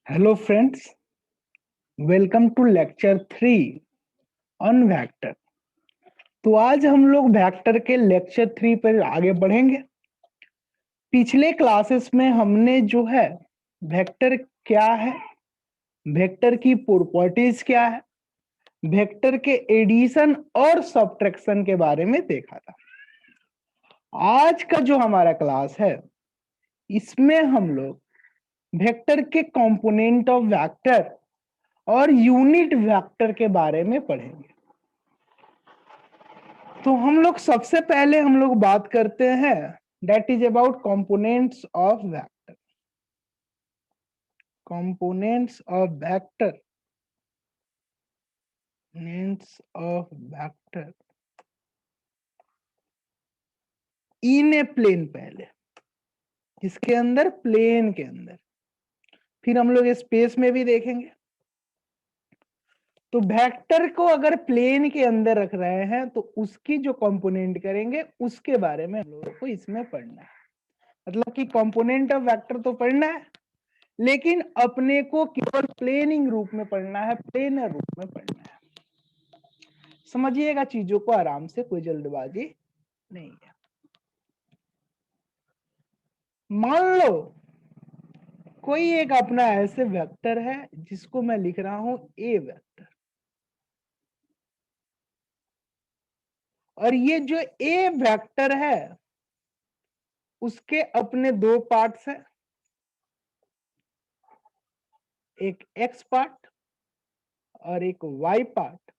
Hello friends, welcome to lecture 3 on vector. तो आज हम लोग वेक्टर के लेक्चर 3 पर आगे बढ़ेंगे। पिछले क्लासेस में हमने जो है वेक्टर क्या है, वेक्टर की प्रॉपर्टीज क्या है, वेक्टर के एडिशन और सब्ट्रैक्शन के बारे में देखा था। आज का जो हमारा क्लास है इसमें हम लोग वेक्टर के कंपोनेंट ऑफ वेक्टर और यूनिट वेक्टर के बारे में पढ़ेंगे। तो हम लोग सबसे पहले हम लोग बात करते हैं that is about components of vector. Components of vector, components of vector in a plane, पहले इसके अंदर प्लेन के अंदर, फिर हम लोग स्पेस में भी देखेंगे। तो वेक्टर को अगर प्लेन के अंदर रख रहे हैं तो उसकी जो कंपोनेंट करेंगे उसके बारे में हम लोगों को इसमें पढ़ना है। मतलब कि कंपोनेंट ऑफ वेक्टर तो पढ़ना है, लेकिन अपने को केवल प्लेनिंग रूप में पढ़ना है, प्लेनर रूप में पढ़ना है। समझिएगा चीजों को आराम से, कोई जल्दबाजी नहीं है। मान लो कोई एक अपना ऐसे वेक्टर है जिसको मैं लिख रहा हूं ए वेक्टर, और ये जो ए वेक्टर है उसके अपने दो पार्ट्स हैं, एक एक्स पार्ट और एक वाई पार्ट।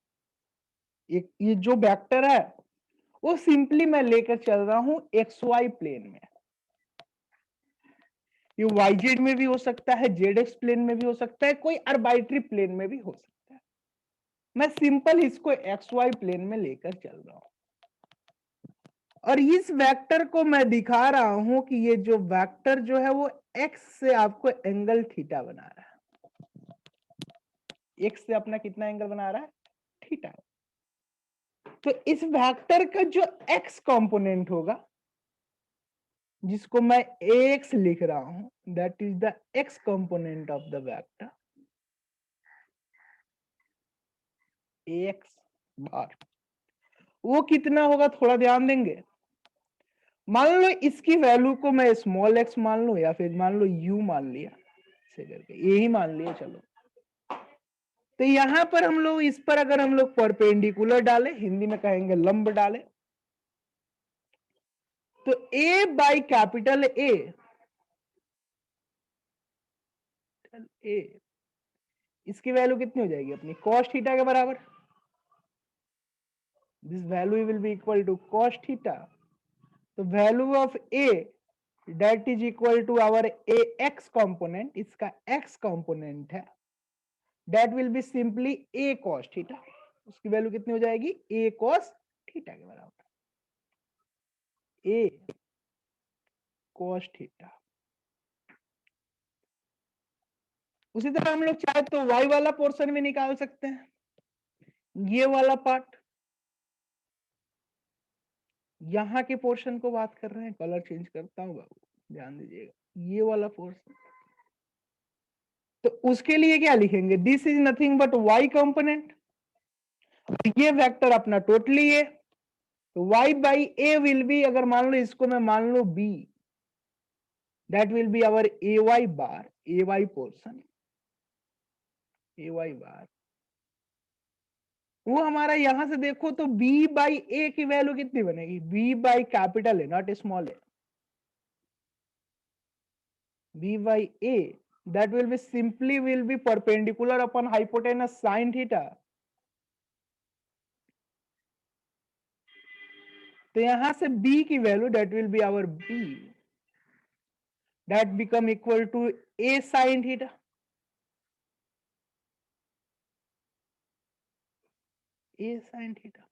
एक ये जो वेक्टर है वो सिंपली मैं लेकर चल रहा हूं एक्स वाई प्लेन में। ये वाई जेड में भी हो सकता है, जेड एक्स प्लेन में भी हो सकता है, कोई आर्बिट्ररी प्लेन में भी हो सकता है। मैं सिंपल इसको एक्स वाई प्लेन में लेकर चल रहा हूं, और इस वेक्टर को मैं दिखा रहा हूं कि ये जो वेक्टर जो है वो एक्स से आपको एंगल थीटा बना रहा है। एक्स से अपना कितना एंगल बना रहा है? थीटा। तो इस वेक्टर का जो एक्स कंपोनेंट होगा, जिसको मैं एक्स लिख रहा हूं, that is the x component of the vector x bar. वो कितना होगा थोड़ा ध्यान देंगे। मान लो इसकी वैल्यू को मैं स्मॉल एक्स मान लू, या फिर मान लो यू मान लिया, ऐसे करके ये ही मान लिया। चलो, तो यहां पर हम लोग इस पर अगर हम लोग परपेंडिकुलर डाले, हिंदी में कहेंगे लंब डाले, तो ए बाई कैपिटल ए इसकी वैल्यू कितनी हो जाएगी अपनी? कॉस थीटा के बराबर। This value will be equal to cos theta. तो value of a that is equal to our a x component, इसका एक्स कंपोनेंट है, that will be simply a cos theta. उसकी वैल्यू कितनी हो जाएगी? ए cos theta के बराबर, ए cos theta. उसी तरह हम लोग चाहे तो वाई वाला पोर्शन भी निकाल सकते हैं। ये वाला पार्ट, यहां के पोर्शन को बात कर रहे हैं, कलर चेंज करता हूं बाबू, ध्यान दीजिएगा। ये वाला पोर्शन, तो उसके लिए क्या लिखेंगे? This is nothing but y component. ये वेक्टर अपना टोटली है, तो y by a will be, अगर मान लो इसको मैं मान लो b, that will be our a y bar, a y portion, a y bar. वो हमारा यहां से देखो तो b बाई ए की वैल्यू कितनी बनेगी? b बाई कैपिटल है, नॉट स्मॉल है, b by a, that will be simply will be perpendicular upon hypotenuse sine theta. तो यहां से b की value that will be our b, that become equal to a sine theta, a sine theta.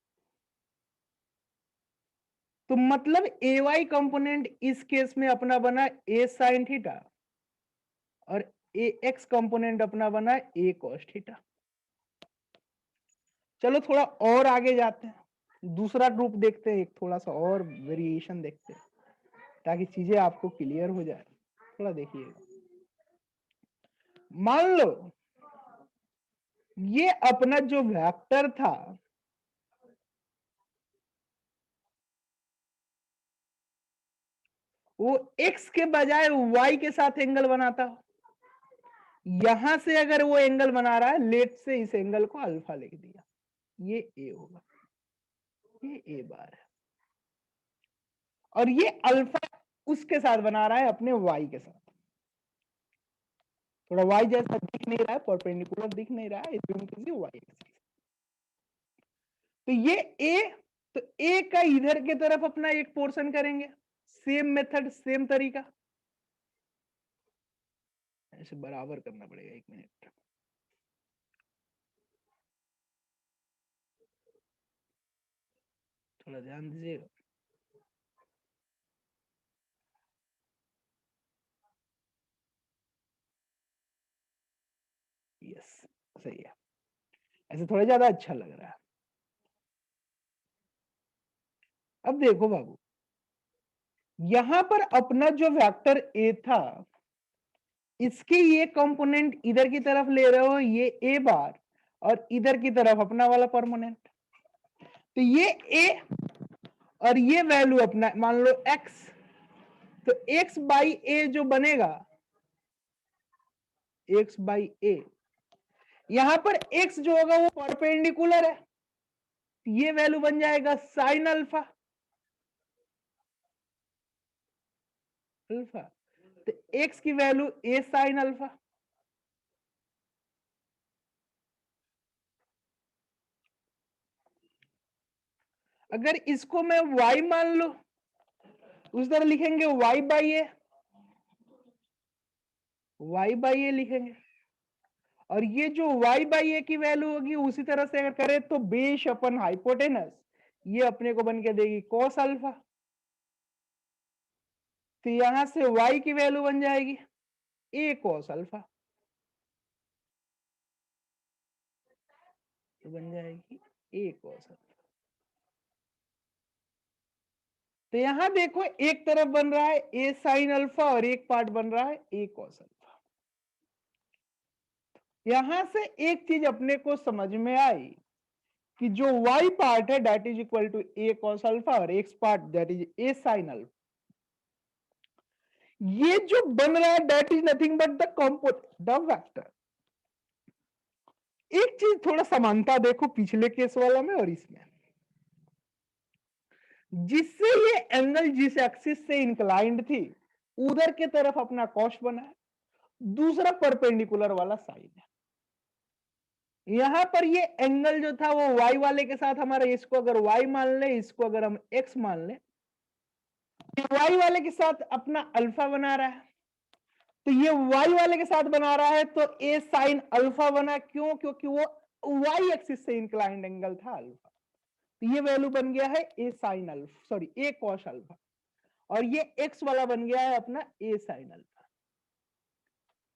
तो मतलब a Y component इस case में अपना बना ए साइन थीटा, और ए एक्स कंपोनेंट अपना बना ए कॉस थीटा। चलो थोड़ा और आगे जाते हैं, दूसरा ग्रुप देखते हैं, एक थोड़ा सा और वेरिएशन देखते हैं, ताकि चीजें आपको क्लियर हो जाए। थोड़ा देखिएगा, मान लो ये अपना जो वेक्टर था वो x के बजाय y के साथ एंगल बनाता हो। यहां से अगर वो एंगल बना रहा है, लेट से इस एंगल को अल्फा लिख दिया, ये a होगा, ये a बार है, और ये अल्फा उसके साथ बना रहा है अपने y के साथ। थोड़ा y जैसा दिख नहीं रहा है, परपेंडिकुलर दिख नहीं रहा है, इसलिए y एक्सिस। तो ये a, तो a का इधर की तरफ अपना एक पोर्शन करेंगे, सेम मेथड सेम तरीका, ऐसे बराबर करना पड़ेगा। 1 मिनट, थोड़ा ध्यान दीजिएगा। यस, सही है, ऐसे थोड़ा ज्यादा अच्छा लग रहा है। अब देखो बाबू, यहां पर अपना जो वेक्टर a था, इसके ये कंपोनेंट इधर की तरफ ले रहे हो, ये a बार, और इधर की तरफ अपना वाला परमानेंट। तो ये a और ये वैल्यू अपना मान लो x, तो x बाई a जो बनेगा, x बाई a, यहां पर x जो होगा वो परपेंडिकुलर है, ये वैल्यू बन जाएगा साइन अल्फा। अल्फा, तो x की वैल्यू a साइन अल्फा। अगर इसको मैं y मान लो, उस तरह लिखेंगे y by a, y by a लिखेंगे, और ये जो y बाई ए की वैल्यू होगी उसी तरह से अगर करें तो बेस अपन हाइपोटेनस, ये अपने को बन के देगी cos अल्फा। तो यहां से y की वैल्यू बन जाएगी a cos अल्फा, तो बन जाएगी a cos अल्फा। तो यहां देखो एक तरफ बन रहा है a साइन अल्फा और एक पार्ट बन रहा है a cos अल्फा। यहां से एक चीज अपने को समझ में आई कि जो y पार्ट है that is equal to a cos alpha और x part that is a sine alpha, ये जो बन रहा है that is nothing but the component of vector. एक चीज थोड़ा समानता देखो पिछले केस वाला में और इसमें, जिससे ये एंगल जिस एक्सिस से इंक्लाइंड थी उधर के तरफ अपना कॉस बना है, दूसरा परपेंडिकुलर वाला साइड है। यहां पर ये एंगल जो था वो y वाले के साथ हमारा, इसको अगर y मान ले, इसको अगर हम x मान ले, y वाले के साथ अपना अल्फा बना रहा है, तो ये y वाले के साथ बना रहा है तो a साइन अल्फा बना, क्यों? क्योंकि वो y एक्सिस से इंक्लाइंड एंगल था अल्फा, तो ये वैल्यू बन गया है a sine alpha, sorry a cos alpha, और ये x वाला बन गया है अपना a साइन अल्फा।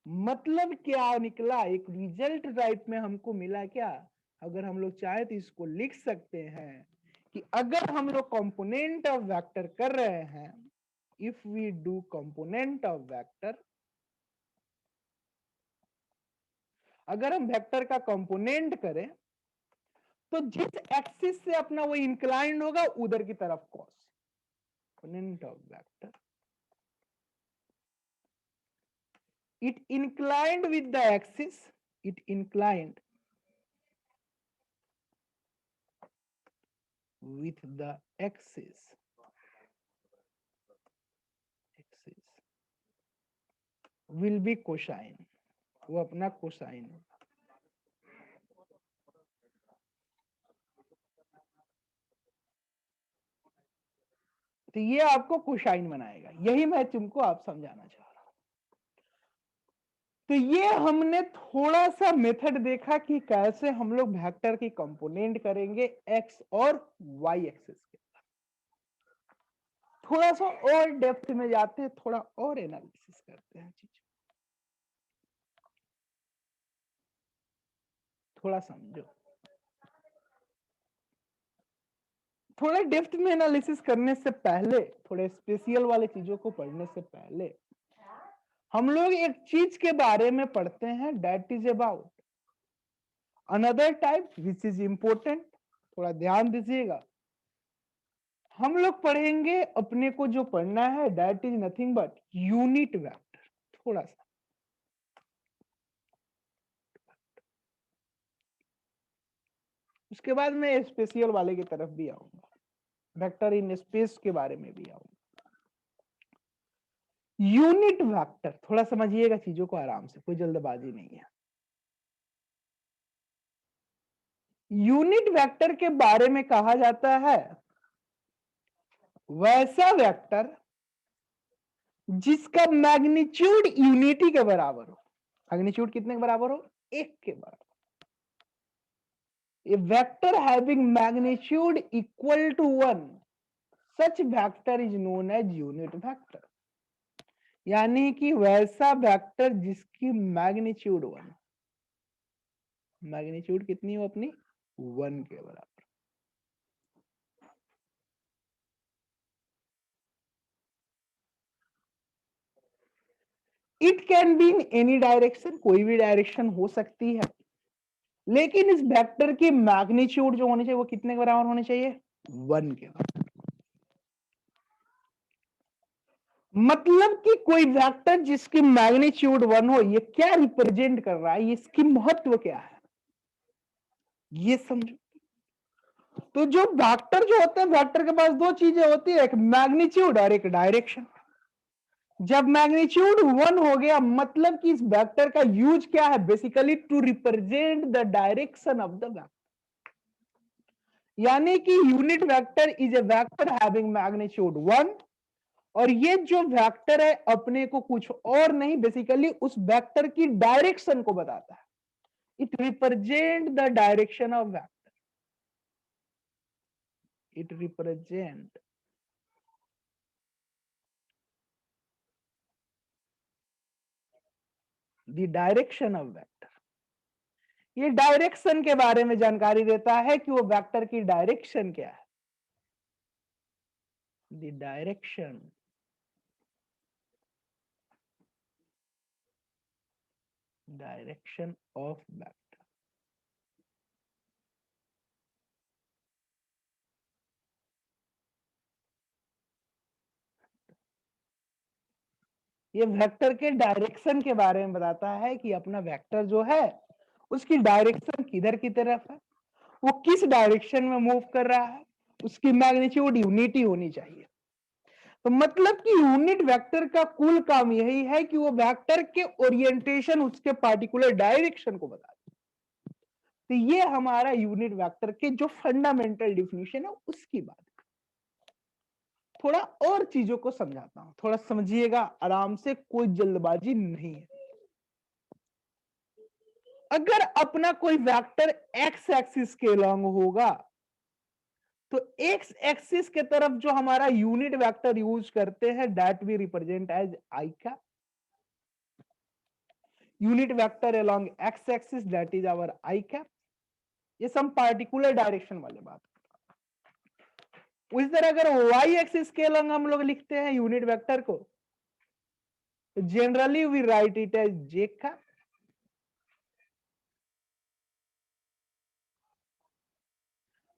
मतलब क्या निकला, एक रिजल्ट टाइप में हमको मिला क्या? अगर हम लोग चाहे तो इसको लिख सकते हैं कि अगर हम लोग कंपोनेंट ऑफ वेक्टर कर रहे हैं, if we do component of vector, अगर हम वेक्टर का कंपोनेंट करें तो जिस एक्सिस से अपना वो इंक्लाइंड होगा उधर की तरफ cos, component of vector, it inclined with the axis, it inclined with the axis will be cosine, वो अपना कोसाइन होगा। तो ये आपको कोसाइन बनाएगा, यही मैं तुमको आप समझाना चाह रहा हूं। तो ये हमने थोड़ा सा मेथड देखा कि कैसे हम लोग वेक्टर की कंपोनेंट करेंगे एक्स और वाई एक्सिस के। थोड़ा सा और डेप्थ में जाते हैं, थोड़ा और एनालिसिस करते हैं चीज, थोड़ा समझो। थोड़ा डेप्थ में एनालिसिस करने से पहले, थोड़े स्पेशल वाले चीजों को पढ़ने से पहले हम लोग एक चीज के बारे में पढ़ते हैं, that is about another type which is important. थोड़ा ध्यान दीजिएगा, हम लोग पढ़ेंगे अपने को जो पढ़ना है that is nothing but unit vector. थोड़ा सा उसके बाद मैं स्पेशियल वाले की तरफ भी आऊंगा, वेक्टर इन स्पेस के बारे में भी आऊंगा। यूनिट वेक्टर थोड़ा समझिएगा चीजों को आराम से, कोई जल्दबाजी नहीं है। यूनिट वेक्टर के बारे में कहा जाता है वैसा वेक्टर जिसका मैग्नीट्यूड यूनिटी के बराबर हो। मैग्नीट्यूड कितने के बराबर हो? 1 के बराबर। A vector having magnitude equal to 1, such vector is known as unit vector। यानी कि वैसा वेक्टर जिसकी मैग्नीट्यूड 1, मैग्नीट्यूड कितनी हो अपनी? 1 के बराबर। It can be in any direction, कोई भी डायरेक्शन हो सकती है, लेकिन इस वेक्टर की मैग्नीट्यूड जो होनी चाहिए वो कितने के बराबर होनी चाहिए? 1 के बराबर। मतलब कि कोई वेक्टर जिसकी मैग्नीट्यूड 1 हो, ये क्या रिप्रेजेंट कर रहा है, ये इसकी महत्व क्या है, ये समझो। तो जो वेक्टर जो होते हैं, वेक्टर के पास दो चीजें होती है, एक मैग्नीट्यूड और एक डायरेक्शन। जब मैग्नीट्यूड 1 हो गया, मतलब कि इस वेक्टर का यूज क्या है? Basically to represent the direction of the vector. यानी कि unit vector is a vector having magnitude 1, और ये जो वेक्टर है अपने को कुछ और नहीं, बेसिकली उस वेक्टर की डायरेक्शन को बताता है। It represent the direction of vector, it represent the direction of vector. ये डायरेक्शन के बारे में जानकारी देता है कि वो वेक्टर की डायरेक्शन क्या है। The direction of vector. ये वेक्टर के डायरेक्शन के बारे में बताता है कि अपना वेक्टर जो है उसकी डायरेक्शन किधर की तरफ है, वो किस डायरेक्शन में मूव कर रहा है, उसकी मैग्नीट्यूड यूनिटी होनी चाहिए। तो मतलब कि यूनिट वेक्टर का कुल काम यही है कि वो वेक्टर के ओरिएंटेशन उसके पार्टिकुलर डायरेक्शन को बता दे। तो ये हमारा यूनिट वेक्टर के जो फंडामेंटल डिफिनीशन है उसकी बात। थोड़ा और चीजों को समझाता हूं, थोड़ा समझिएगा आराम से, कोई जल्दबाजी नहीं है। अगर अपना कोई वेक्टर एक्स एक्सिस के लॉन्ग होगा, तो एक्स एक्सिस के तरफ जो हमारा यूनिट वेक्टर यूज करते हैं that we represent as I cap. Unit vector along X axis that is our I cap. ये सम पार्टिकुलर डायरेक्शन वाले बात। उसी तरह अगर वाई एक्सिस के अलोंग हम लोग लिखते हैं यूनिट वेक्टर को, तो generally we write it as J cap.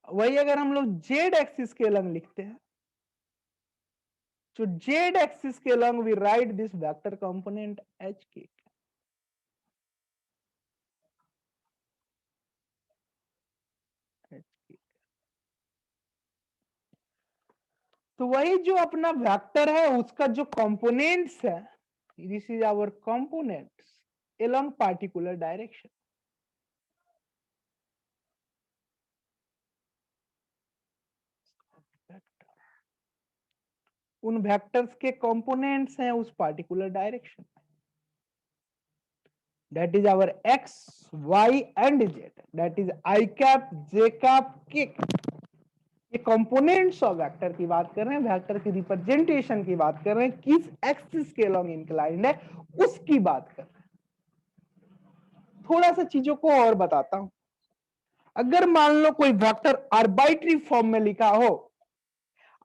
वही अगर हम लोग जेड एक्सिस के अलोंग लिखते हैं, तो जेड एक्सिस के along we write this vector component H K. तो वही जो अपना वेक्टर है उसका जो कंपोनेंट्स है, this is our components along particular direction. उन वेक्टर्स के कंपोनेंट्स हैं उस particular direction. That is our X Y and Z, that is I cap J cap K. ये कंपोनेंट्स ऑफ वेक्टर की बात कर रहे हैं, वेक्टर की रिप्रेजेंटेशन की बात कर रहे हैं, किस एक्सिस के अलोंग इंक्लाइंड है उसकी बात कर रहे हैं। थोड़ा सा चीजों को और बताता हूं। अगर मान लो कोई वेक्टर आर्बिट्री फॉर्म में लिखा हो,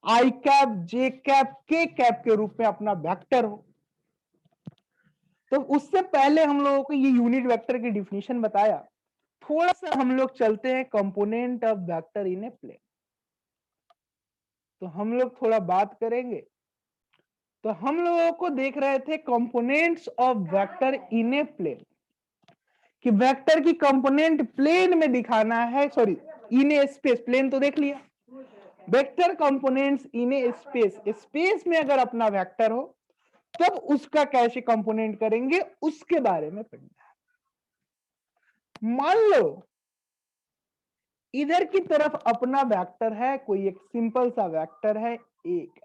आई कैप जे कैप के कैप के रूप में अपना वेक्टर हो, तो उससे पहले हम लोगों को ये यूनिट वेक्टर की डिफिनीशन बताया, थोड़ा सा हम लोग चलते हैं component of vector in a plane. तो हम लोग थोड़ा बात करेंगे। तो हम लोगों को देख रहे थे components of vector in a plane, कि वेक्टर की कंपोनेंट प्लेन में दिखाना है, sorry in a space, plane तो देख लिया। Vector components in a space, space में अगर अपना वेक्टर हो तब उसका कैसे कंपोनेंट करेंगे उसके बारे में पढ़ना है। मान लो इधर की तरफ अपना वेक्टर है, कोई एक सिंपल सा वेक्टर है एक,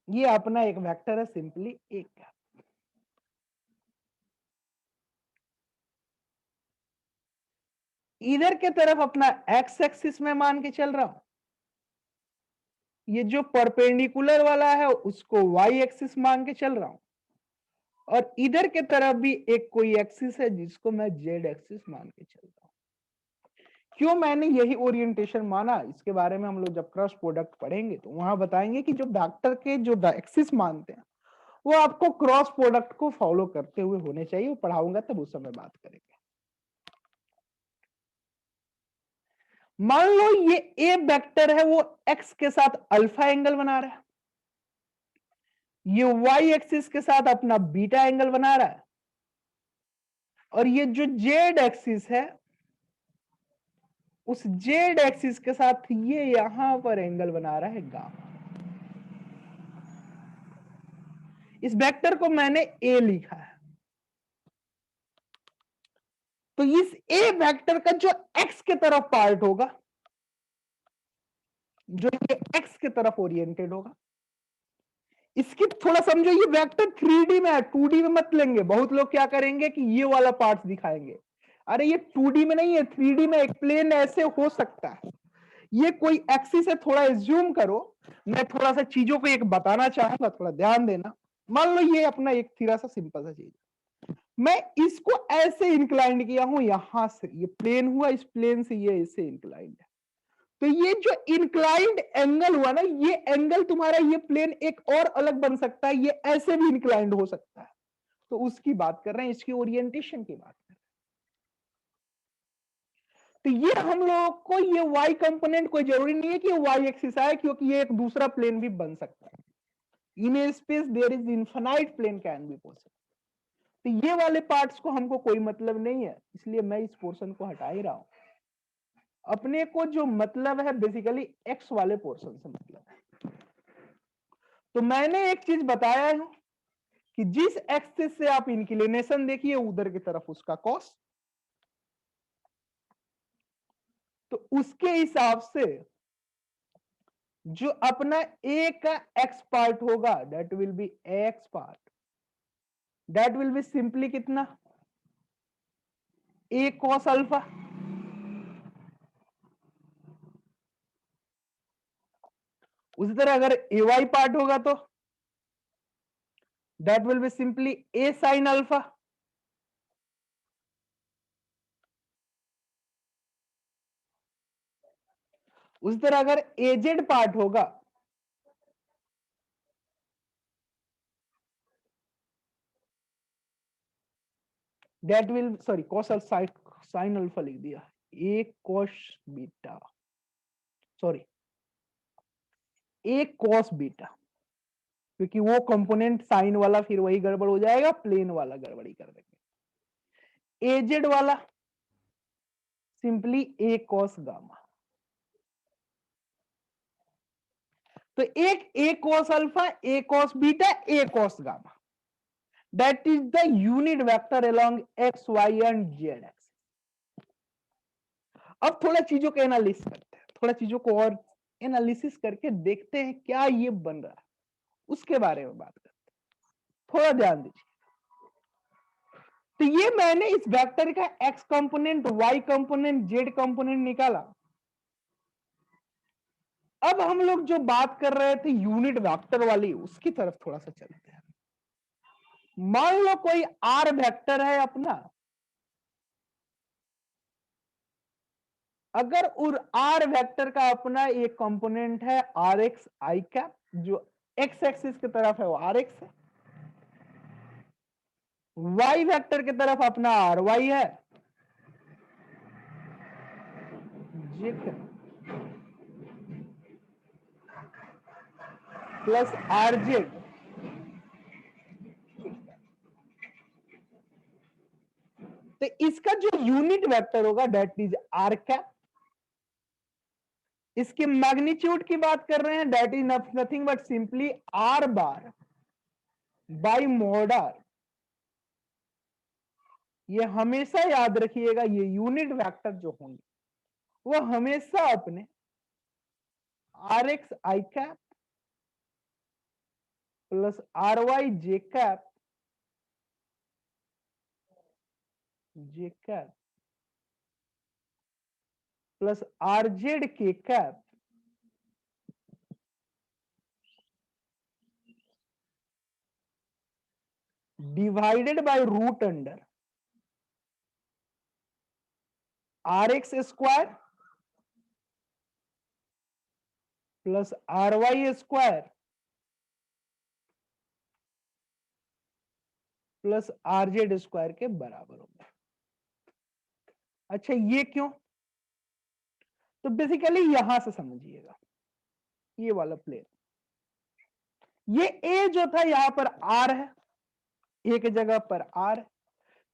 ये अपना एक वेक्टर है सिंपली एक। इधर के तरफ अपना एक्स एक्सिस में मान के चल रहा हूं, ये जो परपेंडिकुलर वाला है उसको वाई एक्सिस मान के चल रहा हूं, और इधर के तरफ भी एक कोई एक्सिस है जिसको मैं जेड एक्सिस मान के चल रहा हूं। क्यों मैंने यही ओरिएंटेशन माना, इसके बारे में हम लोग जब क्रॉस प्रोडक्ट पढ़ेंगे तो वहां बताएंगे कि जो वेक्टर के जो एक्सिस मानते हैं वो आपको क्रॉस प्रोडक्ट को फॉलो करते हुए होने चाहिए, वो पढ़ाऊंगा तब उस समय बात करेंगे। मान लो ये ए वेक्टर है, वो एक्स के साथ अल्फा एंगल बना रहा है, ये वाई एक्सिस के साथ अपना बीटा एंगल बना रहा है, और ये जो जेड एक्सिस है उस जेड एक्सिस के साथ ये यहां पर एंगल बना रहा है गामा। इस वेक्टर को मैंने ए लिखा है। तो इस ए वेक्टर का जो एक्स के तरफ पार्ट होगा, जो ये एक्स के तरफ ओरिएंटेड होगा, इसकी थोड़ा समझो, ये वेक्टर 3D में है, 2D में मत लेंगे। बहुत लोग क्या करेंगे कि ये वाला पार्ट दिखाएंगे, अरे ये 2D में नहीं है, 3D में। एक प्लेन ऐसे हो सकता है, ये कोई एक्सिस है, थोड़ा एज्यूम करो। मैं थोड़ा सा चीजों को एक बताना चाहूंगा, थोड़ा ध्यान देना। मान लो ये अपना एक थोड़ा सा सिंपल सा चीज, मैं इसको ऐसे इंक्लाइंड किया हूं, यहां से ये प्लेन हुआ, इस प्लेन से ये ऐसे इंक्लाइंड है। तो ये जो इंक्लाइंड एंगल हुआ ना, ये एंगल तुम्हारा, ये प्लेन एक और अलग बन सकता है, ये ऐसे भी इंक्लाइंड हो सकता है। तो उसकी बात कर रहे हैं, इसकी ओरिएंटेशन की बात कर रहे हैं। तो ये हम लोगों को ये वाई कंपोनेंट कोई जरूरी नहीं है कि वाई एक्सिस आए, क्योंकि ये एक दूसरा प्लेन भी बन सकता है। In a space there is infinite plane can be possible. तो ये वाले पार्ट्स को हमको कोई मतलब नहीं है, इसलिए मैं इस पोर्शन को हटा ही रहा हूं। अपने को जो मतलब है बेसिकली एक्स वाले पोर्शन से मतलब है। तो मैंने एक चीज बताया है कि जिस एक्सिस से आप इंक्लिनेशन देखिए उधर की तरफ उसका कॉस, तो उसके हिसाब से जो अपना ए का एक्स पार्ट होगा that will B x part, that will be simply कितना, ए कॉस अल्फा। उसी तरह अगर ए वाई पार्ट होगा तो that will be simply A sine alpha. उसी तरह अगर एजेड पार्ट होगा that will, sorry cos sine alpha लिख दिया, ए कॉस बीटा, सॉरी ए कॉस बीटा, क्योंकि वो कंपोनेंट साइन वाला फिर वही गड़बड़ हो जाएगा, प्लेन वाला गड़बड़ी कर देंगे। एजेड वाला सिंपली ए कॉस गामा। तो एक a cos alpha, a cos beta, a cos gamma, that is the unit vector along x Y and z x. अब थोड़ा चीजों को एनालिसिस करते हैं, थोड़ा चीजों को और एनालिसिस करके देखते हैं क्या ये बन रहा है, उसके बारे में बात करते हैं। थोड़ा ध्यान दीजिए। तो ये मैंने इस वेक्टर का X component, Y component, Z component निकाला। अब हम लोग जो बात कर रहे थे यूनिट वेक्टर वाली, उसकी तरफ थोड़ा सा चलते हैं। मान लो कोई आर वेक्टर है अपना, अगर आर वेक्टर का अपना एक कंपोनेंट है आर एक्स आई कैप, जो एक्स एक्सिस की तरफ है वो आर एक्स है, वाई वेक्टर की तरफ अपना आर वाई है, जे प्लस आर जेड, तो इसका जो यूनिट वेक्टर होगा दैट इज आर कैप। इसके मैग्नीट्यूड की बात कर रहे हैं, that is nothing but simply R bar by mod R. ये हमेशा याद रखिएगा, ये यूनिट वेक्टर जो होंगे वो हमेशा अपने r x i cap plus r y j cap plus r z k cap divided by root under r x square plus r Y square plus r Z square के बराबर होगा। अच्छा ये क्यों? तो बेसिकली यहां से समझिएगा, ये वाला प्लेन, ये ए जो था यहां पर आर है, एक जगह पर आर है,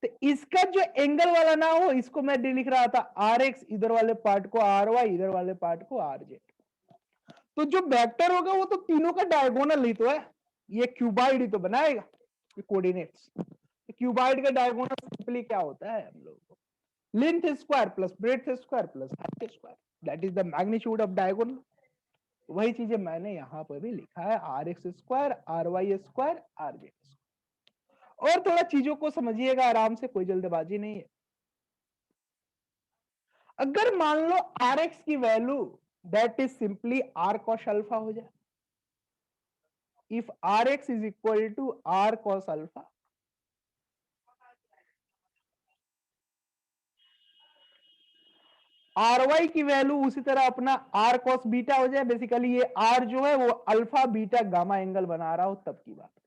तो इसका जो एंगल वाला ना हो, इसको मैं लिख रहा था आर एक्स, इधर वाले पार्ट को आर वाई, इधर वाले पार्ट को आर जेड। तो जो वेक्टर होगा वो तो तीनों का डायगोनल ही तो है, ये क्यूबाइड ही तो बनाएगा, ये कोऑर्डिनेट्स। क्यूबाइड का डायगोनल सिंपली क्या होता है हम लोग को, length square plus breadth square plus height square, that is the magnitude of diagonal. वही चीजें मैंने यहां पर भी लिखा है, R x square R Y square R Z square. और थोड़ा चीजों को समझिएगा आराम से, कोई जल्दबाजी नहीं है। अगर मान लो आर एक्स की value that is simply R cos alpha हो जाए, if R X is equal to R cos alpha, R Y की वैल्यू उसी तरह अपना आर कॉस बीटा हो जाए, बेसिकली ये आर जो है वो अल्फा बीटा गामा एंगल बना रहा हो तब की बात है,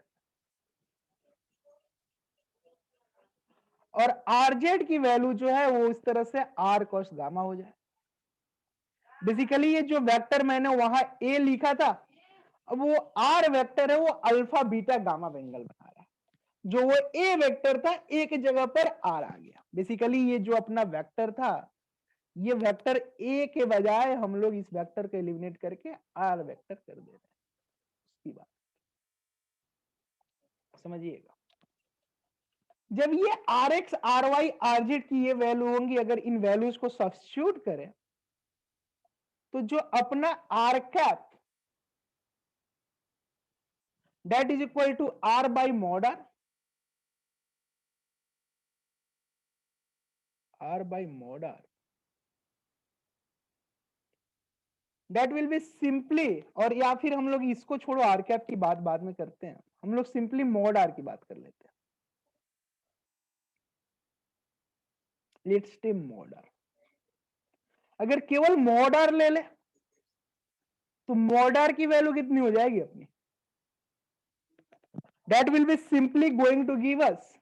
और आर जेड की वैल्यू जो है वो इस तरह से आर कॉस गामा हो जाए। बेसिकली ये जो वेक्टर मैंने वहां ए लिखा था, अब वो आर वेक्टर है, वो अल्फा बीटा गामा एंगल बना रहा है, जो वो ए वेक्टर था एक जगह पर आर आ गया। बेसिकली ये जो अपना वेक्टर था, ये वेक्टर ए के बजाय हम लोग इस वेक्टर को एलिमिनेट करके आर वेक्टर कर दे रहे हैं, उसकी बात समझिएगा। जब ये R X R Y R Z की ये वैल्यू होंगी, अगर इन वैल्यूज को सब्स्टिट्यूट करें तो जो अपना R cap that is equal to R by mod R by mod R, that will be simply, और या फिर हम लोग इसको छोड़ो, आर कैप की बात बाद में करते हैं, हम लोग सिंपली मॉड आर की बात कर लेते हैं। Let's take mod R. अगर केवल मॉड आर ले ले तो मॉड आर की वैल्यू कितनी हो जाएगी अपनी, that will be simply going to give us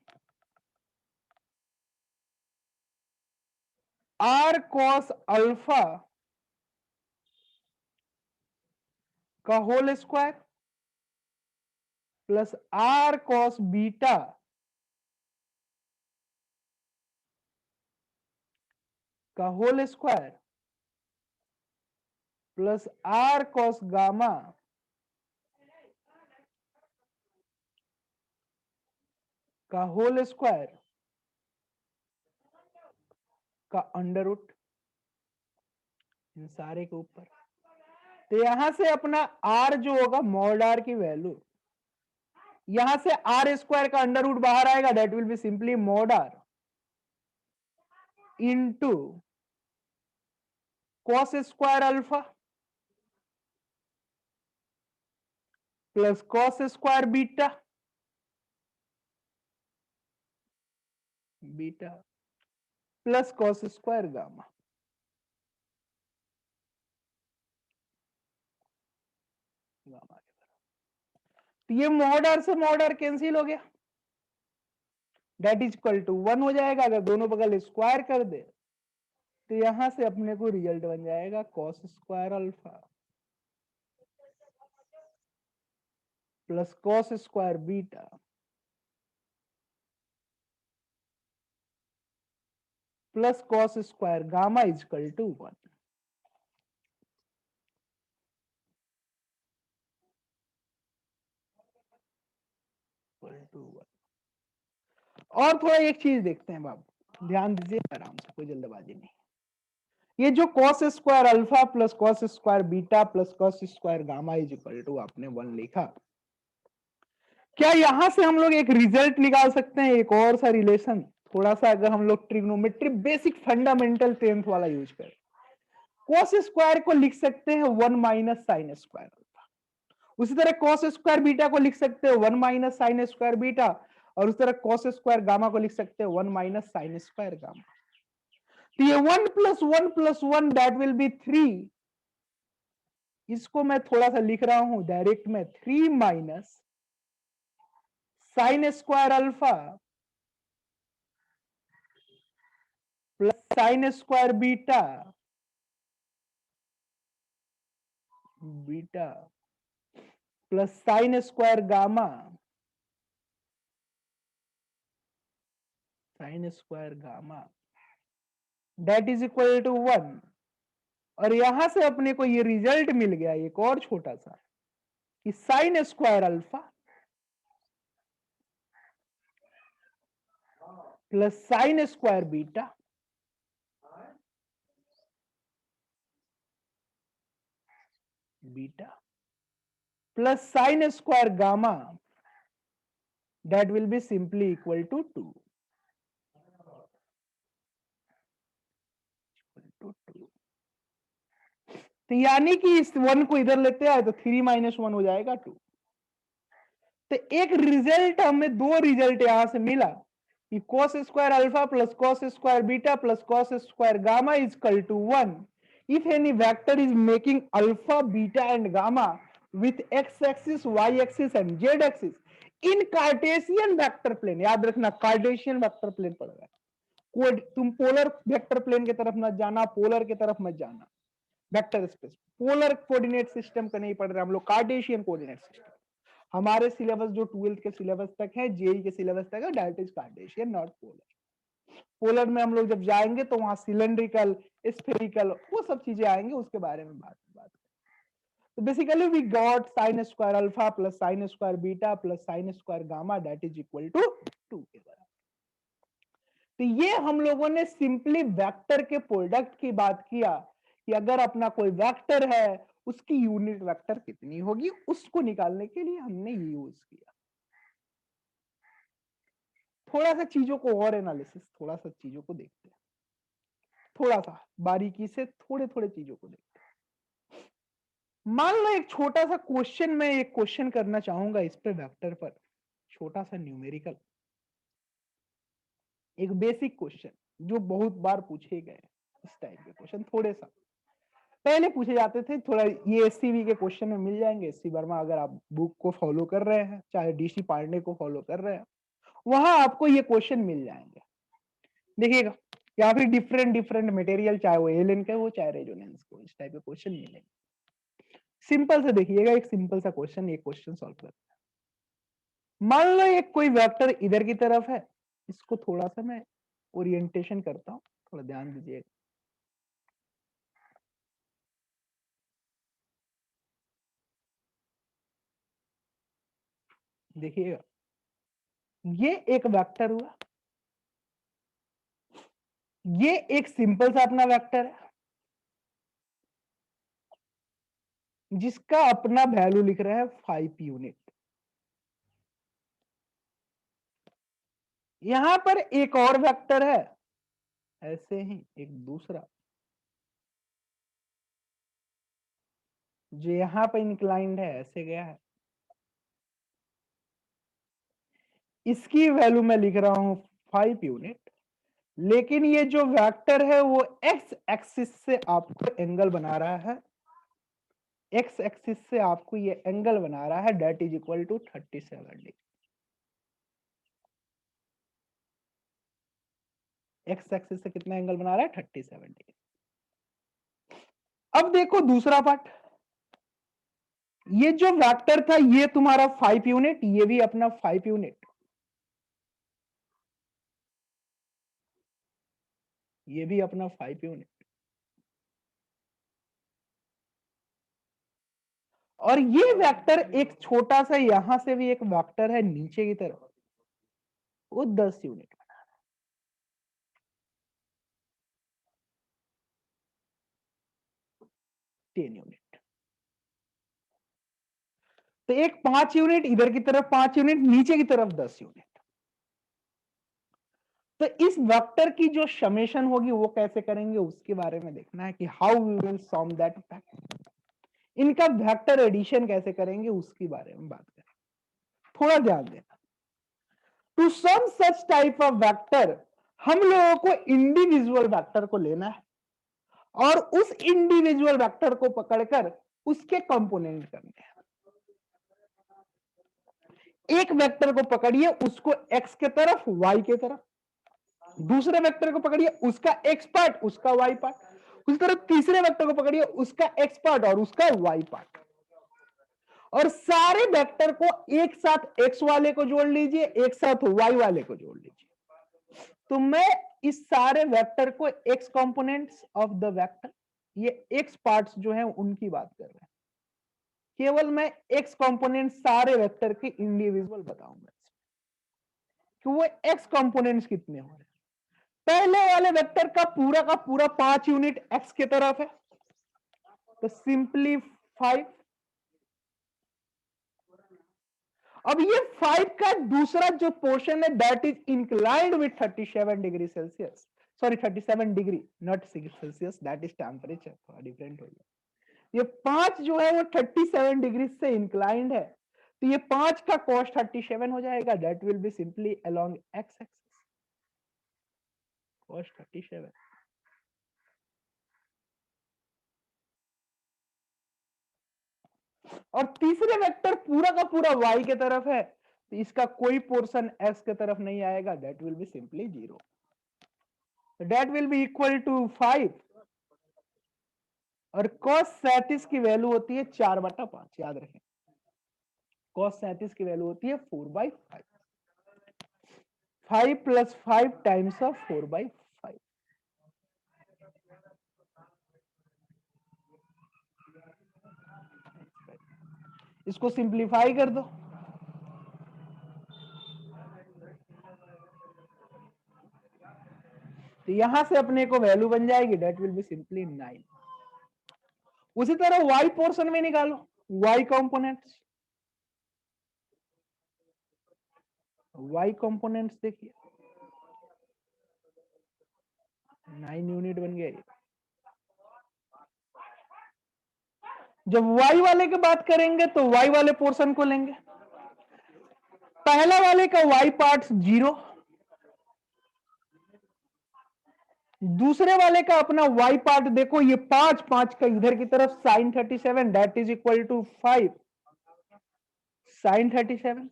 r cos alpha का whole square plus r cos beta का whole square plus r cos gamma का होल स्क्वायर का अंडर रूट, इन सारे के ऊपर। तो यहां से अपना आर जो होगा मॉड आर की वैल्यू, यहां से आर स्क्वायर का अंडर रूट बाहर आएगा, that will be simply mod R into cos square alpha plus cos square beta beta plus cos square gamma. तो ये मॉड आर से मॉड आर कैंसिल हो गया, दैट इज इक्वल टू 1 हो जाएगा। अगर दोनों बगल स्क्वायर कर दे तो यहां से अपने को रिजल्ट बन जाएगा cos square alpha plus cos square beta plus cos square gamma is equal to 1। और थोड़ा एक चीज देखते हैं बाबू, ध्यान दीजिए आराम से, कोई जल्दबाजी नहीं। ये जो cos square alpha plus cos square beta plus cos square gamma is equal to आपने 1 लिखा, क्या यहां से हम लोग एक रिजल्ट निकाल सकते हैं, एक और सा रिलेशन? थोड़ा सा अगर हम लोग ट्रिग्नोमेट्री बेसिक फंडामेंटल 10th वाला यूज करें, कॉस स्क्वायर को लिख सकते हैं 1 माइनस साइन स्क्वायर, उसी तरह कॉस स्क्वायर बीटा को लिख सकते हैं 1 माइनस साइन स्क्वायर बीटा, और उस तरह कॉस स्क्वायर गामा को लिख सकते हैं 1 माइनस साइन स्क्वायर गामा। तो ये 1 प्लस 1 दैट विल बी 3, इसको मैं थोड़ा सा लिख रहा हूं डायरेक्ट में, 3 minus sine square alpha plus sine square beta beta plus sine square gamma sine square gamma that is equal to 1। और यहां से अपने को ये रिजल्ट मिल गया एक और छोटा सा, कि sine square alpha plus sine square beta beta plus sine square gamma that will be simply equal to 2। तो यानी कि इस 1 को इधर लेते हैं तो 3 माइनस 1 हो जाएगा 2। तो एक रिजल्ट हमें, दो रिजल्ट यहां से मिला कि cos square alpha plus cos square beta plus cos square gamma is equal to 1 if any vector is making alpha beta and gamma with x axis y axis and z axis in cartesian vector plane। याद रखना Cartesian vector plane पड़ रहा है, code तुम polar vector plane की तरफ मत जाना, पोलर की तरफ मत जाना, vector space polar coordinate system का नहीं पढ़ रहे हम लोग, कार्टेशियन कोऑर्डिनेट सिस्टम। हमारे सिलेबस जो 12th के सिलेबस तक है, जेई के सिलेबस तक है, that is Cartesian not polar. Polar में हम लोग जब जाएंगे तो वहां सिलेंड्रिकल स्फेरिकल वो सब चीजें आएंगे, उसके बारे में बात। तो basically we got sine square alpha plus sine square beta plus sine square gamma that is equal to 2 के बराबर। तो ये हम लोगों ने सिंपली वेक्टर के प्रोडक्ट की बात किया कि अगर अपना कोई वेक्टर है उसकी यूनिट वेक्टर कितनी होगी, उसको निकालने के लिए हमने ये यूज किया। थोड़ा सा चीजों को और एनालिसिस, थोड़ा सा चीजों को देखते हैं, थोड़ा सा बारीकी से थोड़े थोड़े चीजों को देखते हैं। मान लो एक छोटा सा क्वेश्चन, मैं एक क्वेश्चन करना चाहूंगा इस पे वेक्टर पर, छोटा सा न्यूमेरिकल, एक बेसिक क्वेश्चन जो बहुत बार पूछे गए, इस टाइप के क्वेश्चन थोड़े सा पहले पूछे जाते थे। थोड़ा ये एससीबी के क्वेश्चन में मिल जाएंगे, एससी वर्मा अगर आप बुक को फॉलो कर रहे हैं, चाहे डीसी पांडे को फॉलो कर रहे हैं, वहां आपको ये क्वेश्चन मिल जाएंगे। देखिएगा, या फिर डिफरेंट डिफरेंट मटेरियल, चाहे वो एलन के हो चाहे रेजोनेंस को, इस टाइप के क्वेश्चन मिलेंगे। सिंपल से देखिएगा, एक सिंपल सा क्वेश्चन, एक क्वेश्चन सॉल्व करते हैं। मान लो एक कोई वेक्टर इधर की तरफ है, इसको थोड़ा सा मैं ओरिएंटेशन करता हूं, थोड़ा ध्यान दीजिएगा। देखिएगा, ये एक वेक्टर हुआ, ये एक सिंपल सा अपना वेक्टर है जिसका अपना वैल्यू लिख रहे हैं 5 यूनिट। यहां पर एक और वेक्टर है, ऐसे ही एक दूसरा जो यहां पर इंक्लाइंड है, ऐसे गया है, इसकी वैल्यू मैं लिख रहा हूं 5 यूनिट। लेकिन ये जो वेक्टर है वो एक्स एक्सिस से आपको एंगल बना रहा है एक्स एक्सिस से आपको ये एंगल बना रहा है that is equal to 37 degree. X axis से कितना एंगल बना रहा है? 37 डिग्री। अब देखो दूसरा पार्ट, ये जो वेक्टर था ये तुम्हारा 5 यूनिट, ये भी अपना 5 यूनिट, ये भी अपना 5 यूनिट, और ये वेक्टर एक छोटा सा यहां से भी एक वेक्टर है नीचे की तरफ, वो 10 यूनिट, 10 यूनिट। तो एक 5 यूनिट इधर की तरफ, 5 यूनिट नीचे की तरफ, 10 यूनिट। तो इस वेक्टर की जो समेशन होगी वो कैसे करेंगे उसके बारे में देखना है कि how we will sum that vector. इनका वेक्टर एडिशन कैसे करेंगे उसके बारे में बात करें, थोड़ा ध्यान देना। To sum such type of vector हम लोगों को इंडिविजुअल वेक्टर को लेना है और उस इंडिविजुअल वेक्टर को पकड़कर उसके कंपोनेंट करने हैं। एक वेक्टर को पकड़िए, उसको एक्स के तरफ, वाई के तरफ, दूसरे वेक्टर को पकड़िए, उसका एक्स पार्ट, उसका वाई पार्ट, उसी तरह तीसरे वेक्टर को पकड़िए, उसका एक्स पार्ट और उसका वाई पार्ट, और सारे वेक्टर को एक साथ एक्स वाले को जोड़ लीजिए, एक साथ वाई वाले को जोड़ लीजिए। तो मैं इस सारे वेक्टर को x components of the vector, ये एक्स पार्ट्स जो हैं उनकी बात कर रहे हैं। केवल मैं एक्स कंपोनेंट सारे वेक्टर के इंडिविजुअल बताऊंगा कि वो एक्स कंपोनेंट्स कितने हो रहे हैं। पहले वाले वेक्टर का पूरा 5 यूनिट एक्स की तरफ है, तो सिंपली 5। अब ये 5 का दूसरा जो पोर्शन है that is inclined with 37 degree Celsius, sorry 37 degree, not Celsius, that is temperature, थोड़ा डिफरेंट हो गया। ये 5 जो है वो 37 डिग्री से इंक्लाइंड है, तो ये 5 का कॉस 37 हो जाएगा, that will be simply along X axis, cos 37। और तीसरे वेक्टर पूरा का पूरा y के तरफ है, तो इसका कोई पोर्शन x के तरफ नहीं आएगा, that will be simply 0, that will be equal to 5। और cos 37 की वैल्यू होती है 4/5, याद रखें, cos 37 की वैल्यू होती है 4/5, 5 + 5 टाइम्स ऑफ 4/5। इसको सिंप्लीफाई कर दो, तो यहां से अपने को वैल्यू बन जाएगी, दैट विल बी सिंपली 9। उसी तरह y पोर्शन में निकालो, y कंपोनेंट्स, y कंपोनेंट्स देखिए 9 यूनिट बन गया। जब y वाले की बात करेंगे तो y वाले पोर्शन को लेंगे, पहला वाले का y पार्ट 0, दूसरे वाले का अपना y पार्ट देखो, ये 5, 5 का इधर की तरफ sin 37, that is equal to 5 sin 37,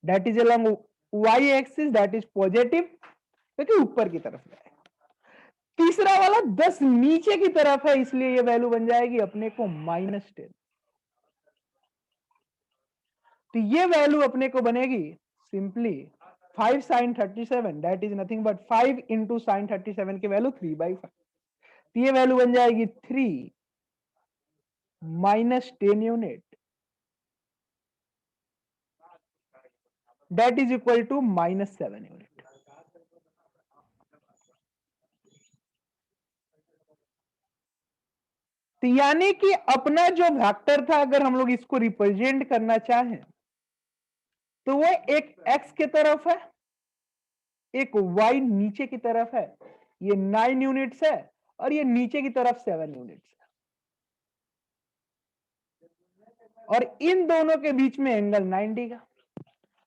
that is along y axis, that is positive, क्योंकि ऊपर की तरफ जाएगा। तीसरा वाला 10 नीचे की तरफ है, इसलिए ये वैल्यू बन जाएगी अपने को -10। तो ये वैल्यू अपने को बनेगी simply 5 sin 37, that is nothing but 5 into sine 37 की वैल्यू 3/5, तो ये वैल्यू बन जाएगी 3 - 10 unit, that is equal to -7 unit. तो यानी कि अपना जो वेक्टर था, अगर हम लोग इसको रिप्रेजेंट करना चाहें तो वो एक एक्स की तरफ है, एक y नीचे की तरफ है, ये 9 यूनिट्स है, और ये नीचे की तरफ 7 यूनिट्स है, और इन दोनों के बीच में एंगल 90 का।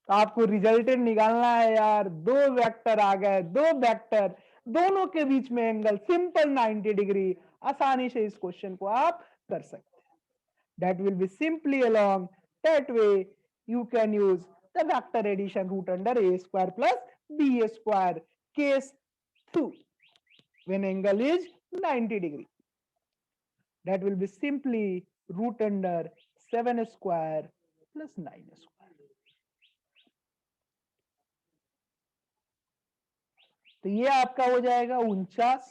तो आपको रिजल्टेंट निकालना है यार, दो वेक्टर आ गए, दो वेक्टर दोनों के बीच में एंगल सिंपल 90 डिग्री। आसानी से इस क्वेश्चन को आप कर सकते हैं। That will be simply along that way you can use the vector addition root under a square plus b square case 2 when angle is 90 degree. That will be simply root under 7 square plus 9 square. तो ये आपका हो जाएगा 49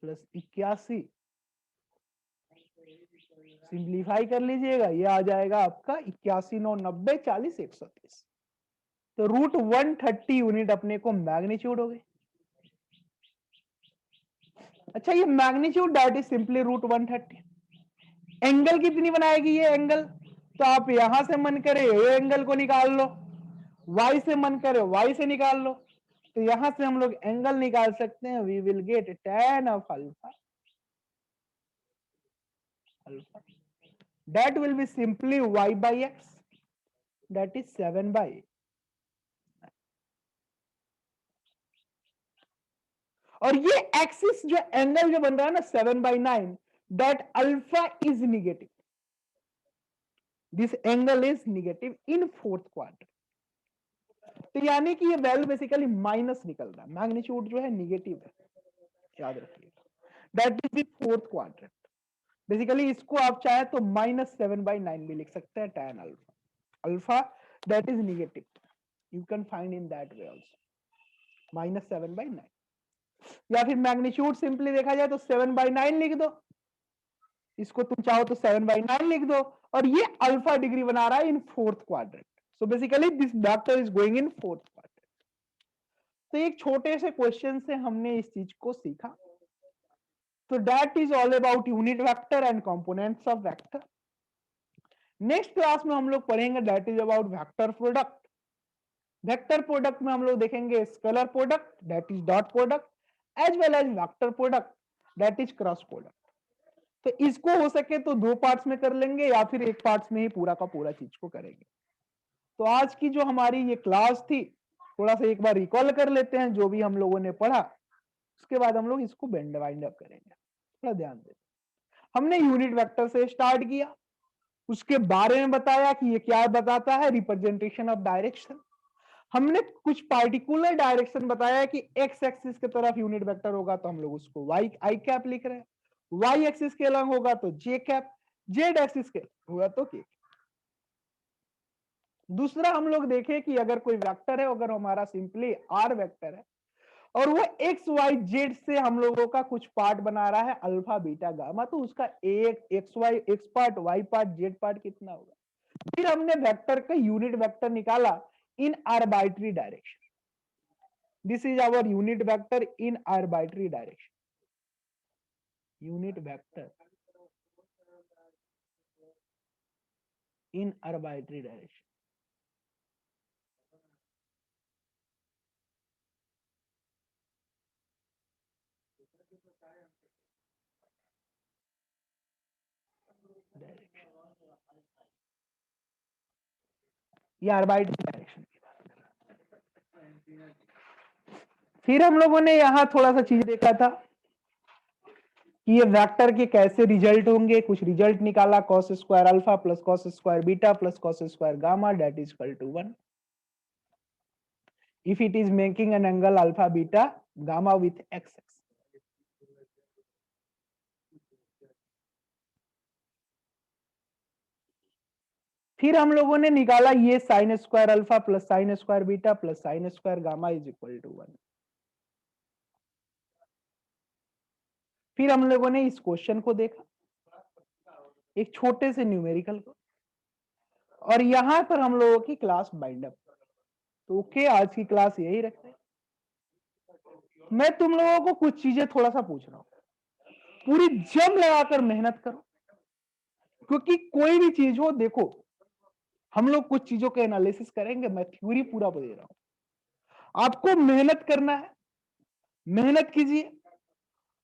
plus 81। Simplify कर लीजिएगा, ये आ जाएगा आपका 81 9 90 40 130। तो रूट 130 यूनिट अपने को मैग्नीट्यूड हो गई। अच्छा, ये magnitude that is simply root 130। Angle कितनी बनाएगी ये एंगल? तो आप यहां से मन करे ये एंगल को निकाल लो, y से मन करे y से निकाल लो। तो यहां से हम लोग एंगल निकाल सकते हैं। We will get tan of alpha, that will be simply y by x, that is 7 by. और ये एक्सिस जो एंगल जो बन रहा है ना 7/9, that alpha is negative. This angle is negative in fourth quadrant. तो यानी कि ये वैल्यू बेसिकली माइनस निकल रहा है, मैग्नीट्यूड जो है निगेटिव है, याद रखिएगा। That is the fourth quadrant. Basically इसको आप चाहे तो -7/9 भी लिख सकते हैं tan alpha. Alpha that is negative, you can find in that way also -7/9। या फिर मैग्नीट्यूड सिंपली देखा जाए तो 7/9 लिख दो, इसको तुम चाहो तो 7/9 लिख दो। और ये अल्फा डिग्री बना रहा है in fourth quadrant. So basically this vector is going in fourth quadrant. तो एक छोटे से क्वेश्चन से हमने इस चीज को सीखा। तो that is all about unit vector and components of vector. Next class में हम लोग पढ़ेंगे that is about vector product. Vector product में हम लोग देखेंगे scalar product that is dot product as well as vector product that is cross product. तो इसको हो सके तो 2 पार्ट्स में कर लेंगे या फिर 1 पार्ट्स में ही पूरा का पूरा चीज को करेंगे। तो आज की जो हमारी ये क्लास थी, थोड़ा सा एक बार रिकॉल कर लेते हैं जो भी हम लोगों ने पढ़ा, उसके बाद हम लोग इसको वाइंड अप करेंगे। थोड़ा ध्यान दें। हमने यूनिट वेक्टर से स्टार्ट किया, उसके बारे में बताया कि ये क्या बताता है, रिप्रेजेंटेशन ऑफ डायरेक्शन। हमने कुछ पार्टिकुलर डायरेक्शन बताया कि एक्स एक्सिस की तरफ यूनिट वेक्टर होगा तो हम लोग उसको वाई आई कैप लिख रहे हैं, वाई एक्सिस के अलग होगा तो जे कैप, जेड एक्सिस के होगा तो के। दूसरा हम लोग देखे कि अगर कोई वेक्टर है, अगर हमारा सिंपली आर वेक्टर है और वो एक्स वाई जेड से हम लोगों का कुछ पार्ट बना रहा है अल्फा बीटा गामा, तो उसका एक x y x part y part z part कितना होगा। फिर हमने वेक्टर का यूनिट वेक्टर निकाला in arbitrary direction. This is our unit vector in arbitrary direction. Unit vector in arbitrary direction. ये आर्बिट्री डायरेक्शन की बात कर रहा है। फिर हम लोगों ने यहां थोड़ा सा चीज देखा था कि ये वेक्टर के कैसे रिजल्ट होंगे। कुछ रिजल्ट निकाला, cos square alpha plus cos square beta plus cos square gamma that is equal to 1 if it is making an angle alpha beta gamma with x axis। फिर हम लोगों ने निकाला ये sine square alpha plus sine square beta plus sine square gamma is equal to 1। फिर हम लोगों ने इस क्वेश्चन को देखा, एक छोटे से न्यूमेरिकल को, और यहां पर हम लोगों की क्लास बाइंड अप। तो ओके, आज की क्लास यही रखते हैं। मैं तुम लोगों को कुछ चीजें थोड़ा सा पूछ रहा हूं, पूरी जम लगाकर मेहनत करो, क्योंकि कोई भी चीज हो, देखो हम लोग कुछ चीजों के एनालिसिस करेंगे, मैं थ्योरी पूरा दे रहा हूं, आपको मेहनत करना है, मेहनत कीजिए।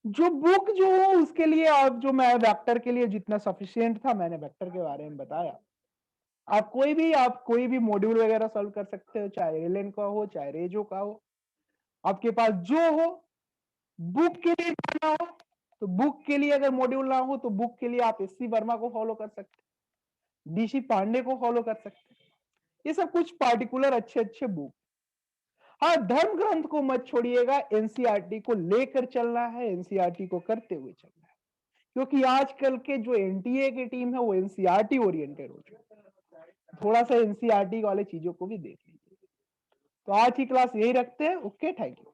जो बुक जो हो उसके लिए, आप जो मैं वेक्टर के लिए जितना सफिशिएंट था मैंने वेक्टर के बारे में बताया। आप कोई भी मॉड्यूल वगैरह सॉल्व कर सकते हो, चाहे एलेन का हो चाहे रेजो का हो, आपके पास जो हो, बुक के लिए जाना हो तो बुक के लिए अगर मॉड्यूल ना हो तो बुक के लिए आप एससी वर्मा को फॉलो कर सकते, डीसी पांडे को फॉलो कर सकते। ये सब कुछ पार्टिकुलर अच्छे अच्छे बुक। हाँ, धर्म ग्रंथ को मत छोड़िएगा, एनसीईआरटी को लेकर चलना है, एनसीईआरटी को करते हुए चलना है, क्योंकि आजकल के जो एनटीए की टीम है वो एनसीईआरटी ओरिएंटेड हो चुकी है। थोड़ा सा एनसीईआरटी वाले चीजों को भी देख लीजिए। तो आज की क्लास यही रखते हैं। Okay, thank you.